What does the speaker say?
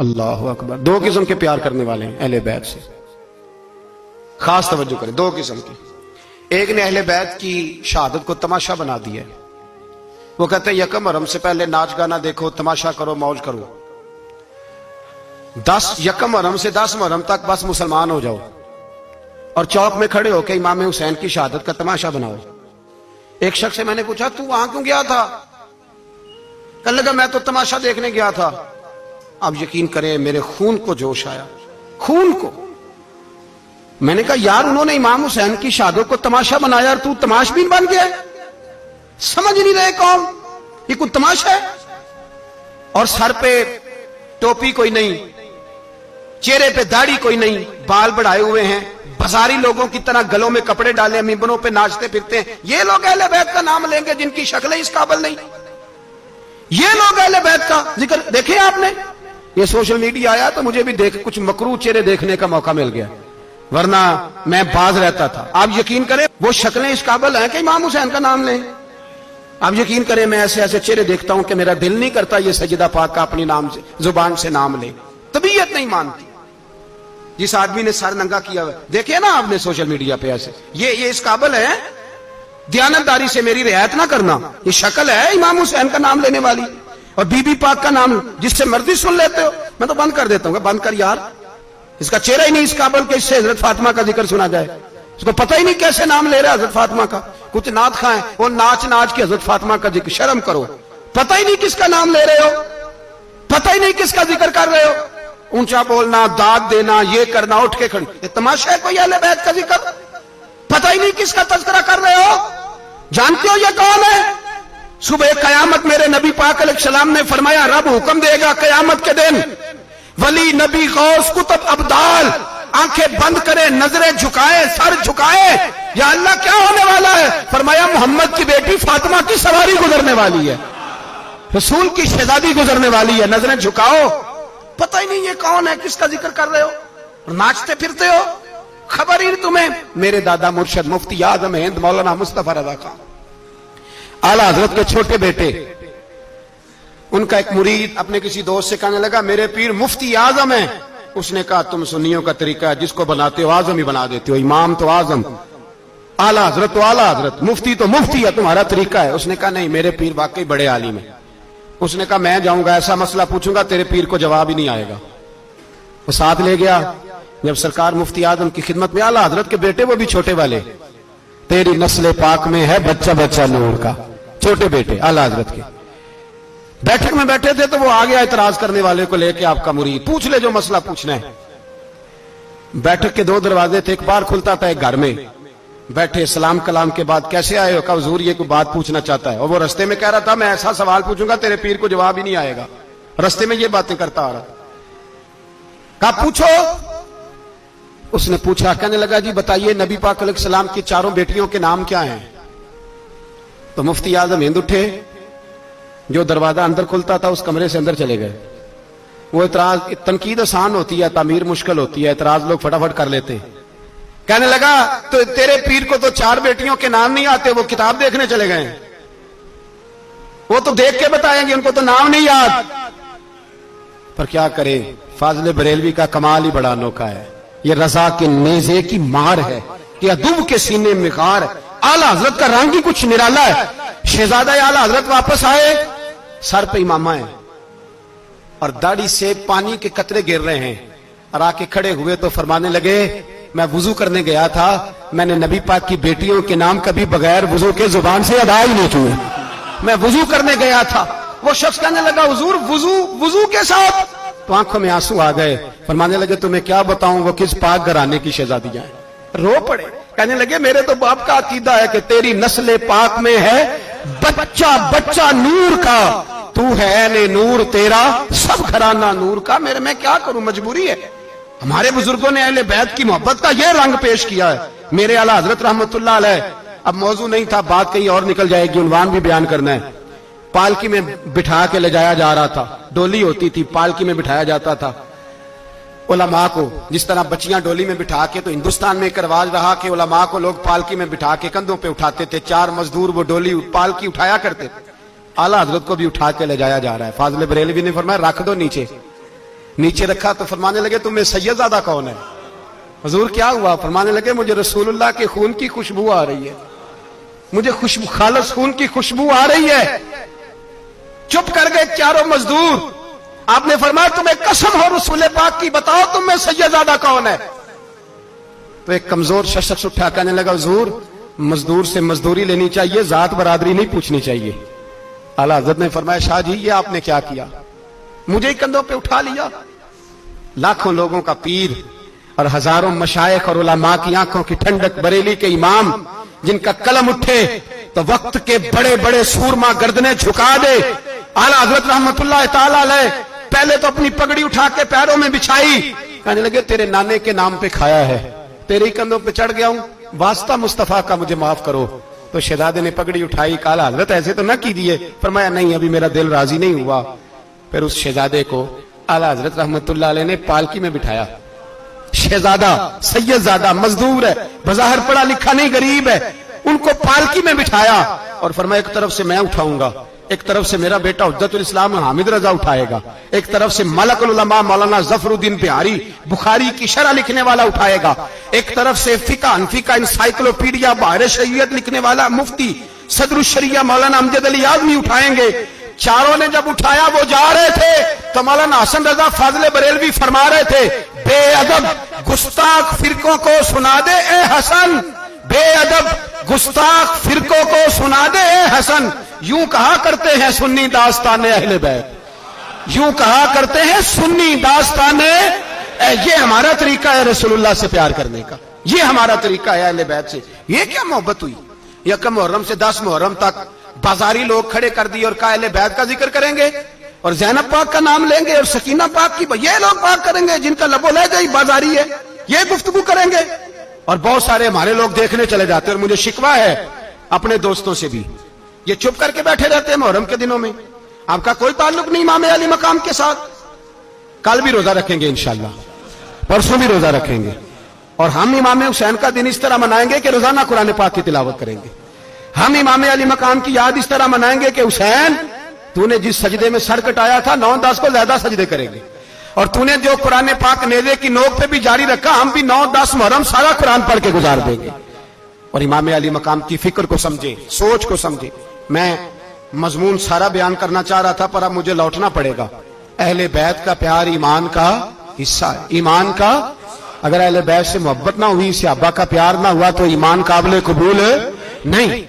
اللہ اکبر. دو قسم کے پیار کرنے والے ہیں اہل بیت سے, خاص توجہ کریں. دو قسم کے. ایک نے اہل بیت کی شہادت کو تماشا بنا دیا ہے. وہ کہتے ہیں یکم محرم سے پہلے ناچ گانا دیکھو, تماشا کرو, موج کرو. 10 یکم محرم سے 10 محرم تک بس مسلمان ہو جاؤ اور چوک میں کھڑے ہو کے امام حسین کی شہادت کا تماشا بناؤ. ایک شخص سے میں نے پوچھا تو وہاں کیوں گیا تھا؟ کہنے لگا میں تو تماشا دیکھنے گیا تھا. اب یقین کریں میرے خون کو جوش آیا, خون کو. میں نے کہا یار انہوں نے امام حسین کی شہادت کو تماشا بنایا اور تو تماش بین بن گیا. سمجھ نہیں رہے کون یہ کوئی تماشا ہے؟ اور سر پہ ٹوپی کوئی نہیں, چہرے پہ داڑھی کوئی نہیں, بال بڑھائے ہوئے ہیں, بازاری لوگوں کی طرح گلوں میں کپڑے ڈالے, ممبروں پہ ناچتے پھرتے ہیں. یہ لوگ اہل بیت کا نام لیں گے جن کی شکلیں اس قابل نہیں. یہ لوگ اہل بیت کا ذکر دیکھیں آپ نے. یہ سوشل میڈیا آیا تو مجھے بھی کچھ مکروہ چہرے دیکھنے کا موقع مل گیا, ورنہ میں باز رہتا تھا. آپ یقین کریں وہ شکلیں اس قابل ہیں کہ امام حسین کا نام لیں. آپ یقین کریں میں ایسے ایسے چہرے دیکھتا ہوں کہ میرا دل نہیں کرتا یہ سجدہ پاک کا اپنی نام سے زبان سے نام لے, طبیعت نہیں مانتی. جس آدمی نے سر ننگا کیا ہوا دیکھے نا آپ نے سوشل میڈیا پہ, ایسے یہ اس قابل ہے دیانتداری سے میری رعایت نہ کرنا. یہ شکل ہے امام حسین کا نام لینے والی, اور بی بی پاک کا نام جس سے مرضی سن لیتے ہو. میں تو بند کر دیتا ہوں, بند کر یار, اس کا چہرہ ہی نہیں اس قابل کہ اس سے حضرت فاطمہ کا ذکر سنا جائے. اس کو پتہ ہی نہیں کیسے نام لے رہا حضرت فاطمہ کا. کچھ نعت خائیں وہ ناچ ناچ کے حضرت فاطمہ کا ذکر, شرم کرو. پتہ ہی نہیں کس کا نام لے رہے ہو, پتہ ہی نہیں کس کا ذکر کر رہے ہو. اونچا بولنا, داد دینا, یہ کرنا, اٹھ کے کھڑی, یہ تماشا ہے کوئی اہل بیت کا ذکر؟ پتہ ہی نہیں کس کا تذکرہ کر رہے ہو. جانتے ہو یہ کون ہے؟ صبح قیامت میرے نبی پاک علیہ السلام نے فرمایا رب حکم دے گا قیامت کے دن, ولی, نبی, غوث, کتب, ابدال آنکھیں بند کرے, نظریں جھکائے, سر جھکائے, یا اللہ کیا ہونے والا ہے؟ فرمایا محمد کی بیٹی فاطمہ کی سواری گزرنے والی ہے, رسول کی شہزادی گزرنے والی ہے, نظریں جھکاؤ. پتہ ہی نہیں یہ کون ہے, کس کا ذکر کر رہے ہو, اور ناچتے پھرتے ہو. خبر ہی نہیں تمہیں. میرے دادا مرشد مفتی اعظم ہند مولانا مصطفیٰ رضا خان اعلیٰ حضرت کے چھوٹے بیٹے, ان کا ایک مرید اپنے کسی دوست سے کہنے لگا میرے پیر مفتی اعظم ہیں. اس نے کہا تم سنیوں کا طریقہ ہے جس کو بناتے ہو اعظم ہی بنا دیتے ہو, امام تو اعظم, اعلیٰ حضرت تو اعلیٰ حضرت, مفتی تو مفتی ہے, تمہارا طریقہ ہے. اس نے کہا نہیں میرے پیر واقعی بڑے عالم ہیں. اس نے کہا میں جاؤں گا ایسا مسئلہ پوچھوں گا تیرے پیر کو جواب ہی نہیں آئے گا. وہ ساتھ لے گیا. جب سرکار مفتی اعظم کی خدمت میں, اعلیٰ حضرت کے بیٹے وہ بھی چھوٹے والے, تیری نسل پاک میں ہے بچہ بچہ نور کا, چھوٹے بیٹے اعلیٰ حضرت کے. بیٹھک میں بیٹھے تھے تو وہ آ گیا اعتراض کرنے والے کو لے کے, آپ کا مرید, پوچھ لے جو مسئلہ پوچھنا ہے. بیٹھک کے 2 دروازے تھے, ایک بار کھلتا تھا ایک گھر میں. بیٹھے, سلام کلام کے بعد کیسے آئے ہو؟ کہا حضور یہ کوئی بات پوچھنا چاہتا ہے. اور وہ رستے میں کہہ رہا تھا میں ایسا سوال پوچھوں گا تیرے پیر کو جواب ہی نہیں آئے گا. رستے میں یہ باتیں کرتا آ رہا. کہا پوچھو. اس نے پوچھا, کہنے لگا جی بتائیے نبی پاک علیہ السلام کی 4 بیٹیوں کے نام کیا ہیں؟ تو مفتی اعظم ہند اٹھے, جو دروازہ اندر کھلتا تھا اس کمرے سے اندر چلے گئے. وہ اعتراض, تنقید آسان ہوتی ہے, تعمیر مشکل ہوتی ہے, اعتراض لوگ فٹافٹ کر لیتے. کہنے لگا تو تیرے پیر کو تو 4 بیٹیوں کے نام نہیں آتے, وہ کتاب دیکھنے چلے گئے, وہ تو دیکھ کے بتائیں گے, ان کو تو نام نہیں یاد. پر کیا کرے, فاضل بریلوی کا کمال ہی بڑا انوکھا ہے. یہ رضا کے نیزے کی مار ہے کہ ادب کے سینے میں غار ہے. اعلیٰ حضرت کا رنگ ہی کچھ نرالا ہے. شہزادہ اعلیٰ حضرت واپس آئے, سر پہ امامہ ہے اور داڑھی سے پانی کے قطرے گر رہے ہیں, اور آ کے کھڑے ہوئے تو فرمانے لگے میں وضو کرنے گیا تھا, میں نے نبی پاک کی بیٹیوں کے نام کبھی بغیر وضو کے زبان سے ادا ہی نہیں کیے, میں وضو کرنے گیا تھا. وہ شخص کہنے لگا حضور وضو کے ساتھ؟ تو آنکھوں میں آنسو آ گئے. فرمانے لگے تمہیں کیا بتاؤں وہ کس پاک گھرانے کی شہزادیاں ہیں. رو پڑے, کہنے لگے میرے تو باپ کا عقیدہ ہے کہ تیری نسل پاک میں ہے بچہ بچہ نور کا, تو ہے اہل نور, تیرا سب گھرانہ نور کا. میں کیا کروں, مجبوری ہے. ہمارے بزرگوں نے اہل بیت کی محبت کا یہ رنگ پیش کیا ہے. میرے اعلیٰ حضرت رحمت اللہ علیہ, اب موضوع نہیں تھا, بات کہیں اور نکل جائے گی, عنوان بھی بیان کرنا ہے. پالکی میں بٹھا کے لے جایا جا رہا تھا, ڈولی ہوتی تھی, پالکی میں بٹھایا جاتا تھا علماء کو. جس طرح بچیاں ڈولی میں بٹھا کے, تو ہندوستان میں ایک رواج رہا کہ علماء کو لوگ پالکی میں بٹھا کے کندھوں پہ اٹھاتے تھے, 4 مزدور وہ ڈولی پالکی اٹھایا کرتے تھے. اعلیٰ حضرت کو بھی اٹھا کے لے جایا جا رہا ہے. فاضل بریلوی نے فرمایا رکھ دو نیچے, نیچے رکھا تو فرمانے لگے تمہیں سیدزادہ کون ہے؟ حضور کیا ہوا؟ فرمانے لگے مجھے رسول اللہ کے خون کی خوشبو آ رہی ہے، مجھے خالص خون کی خوشبو آ رہی ہے۔ چپ کر گئے چاروں مزدور۔ آپ نے فرمایا تمہیں قسم ہو رسول پاک کی، بتاؤ تم میں سیدزادہ کون ہے؟ تو ایک کمزور شخص اٹھا کہنے لگا حضور مزدور سے مزدوری لینی چاہیے، ذات برادری نہیں پوچھنی چاہیے۔ اعلیٰ حضرت نے فرمایا شاہ جی یہ آپ نے کیا کیا؟ مجھے ہی کندھوں پہ اٹھا لیا۔ لاکھوں لوگوں کا پیر اور ہزاروں مشائخ اور علماء کی آنکھوں کی ٹھنڈک، بریلی کے امام جن کا قلم اٹھے تو وقت کے بڑے بڑے سورما گردنیں جھکا دے۔ اعلیٰ حضرت رحمت اللہ تعالی علیہ پہلے تو اپنی پگڑی اٹھا کے پیروں میں بچھائی، کہنے لگے تیرے نانے کے نام پہ کھایا ہے، تیرے ہی کندھوں پہ چڑھ گیا ہوں، واسطہ مصطفیٰ کا مجھے معاف کرو۔ تو شہزادے نے پگڑی اٹھائی، کہا حضرت ایسے تو نہ کیجیے۔ فرمایا نہیں ابھی میرا دل راضی نہیں ہوا۔ پھر اس شہزادے کو اعلیٰ حضرت رحمت اللہ علیہ نے پالکی میں بٹھایا۔ شہزادہ سیدزادہ مزدور ہے، بظاہر پڑھا لکھا نہیں، غریب ہے، ان کو پالکی میں بٹھایا اور فرمایا ایک طرف سے میں اٹھاؤں گا، ایک طرف سے میرا بیٹا حجت الاسلام حامد رضا اٹھائے گا، ایک طرف سے ملک العلماء مولانا ظفر الدین بہاری بخاری کی شرح لکھنے والا اٹھائے گا، ایک طرف سے فقہ حنفی کا انسائکلوپیڈیا بحر شریعت لکھنے والا مفتی صدر الشریعہ مولانا امجد علی اعظمی اٹھائیں گے۔ چاروں نے جب اٹھایا وہ جا رہے تھے تو مولانا حسن رضا فاضل بریلوی فرما رہے تھے بے ادب گستاخ فرقوں کو سنا دے اے حسن، بے ادب گستاخ فرقوں کو سنا دے اے حسن، یوں کہا کرتے ہیں سنی داستان اہل بیت، یوں کہا کرتے ہیں سنی داستان، یہ ہمارا طریقہ ہے رسول اللہ سے پیار کرنے کا، یہ ہمارا طریقہ ہے اہل بیت سے۔ یہ کیا محبت ہوئی؟ یکم محرم سے 10 محرم تک بازاری لوگ کھڑے کر دیے اور اہل بیت کا ذکر کریں گے اور زینب پاک کا نام لیں گے اور سکینہ پاک کی، یہ لوگ پاک کریں گے جن کا لب و لہجہ ہی بازاری ہے، یہ گفتگو کریں گے۔ اور بہت سارے ہمارے لوگ دیکھنے چلے جاتے ہیں، اور مجھے شکوہ ہے اپنے دوستوں سے بھی، یہ چپ کر کے بیٹھے رہتے ہیں محرم کے دنوں میں، آپ کا کوئی تعلق نہیں امام علی مقام کے ساتھ۔ کل بھی روزہ رکھیں گے انشاءاللہ، پرسوں بھی روزہ رکھیں گے، اور ہم امام حسین کا دن اس طرح منائیں گے کہ روزانہ قرآن پاک کی تلاوت کریں گے۔ ہم امام علی مقام کی یاد اس طرح منائیں گے کہ حسین تو نے جس سجدے میں سر کٹایا تھا 9-10 کو زیادہ سجدے کریں گے، اور تو نے جو قرآن پاک نیزے کی نوک پہ بھی جاری رکھا، ہم بھی 9-10 محرم سارا قرآن پڑھ کے گزار دیں گے۔ اور امام علی مقام کی فکر کو سمجھے، سوچ کو سمجھے۔ میں مضمون سارا بیان کرنا چاہ رہا تھا پر اب مجھے لوٹنا پڑے گا۔ اہل بیت کا پیار ایمان کا حصہ ہے، ایمان کا، اگر اہل بیت سے محبت نہ ہوئی، صحابہ کا پیار نہ ہوا تو ایمان قابل قبول نہیں۔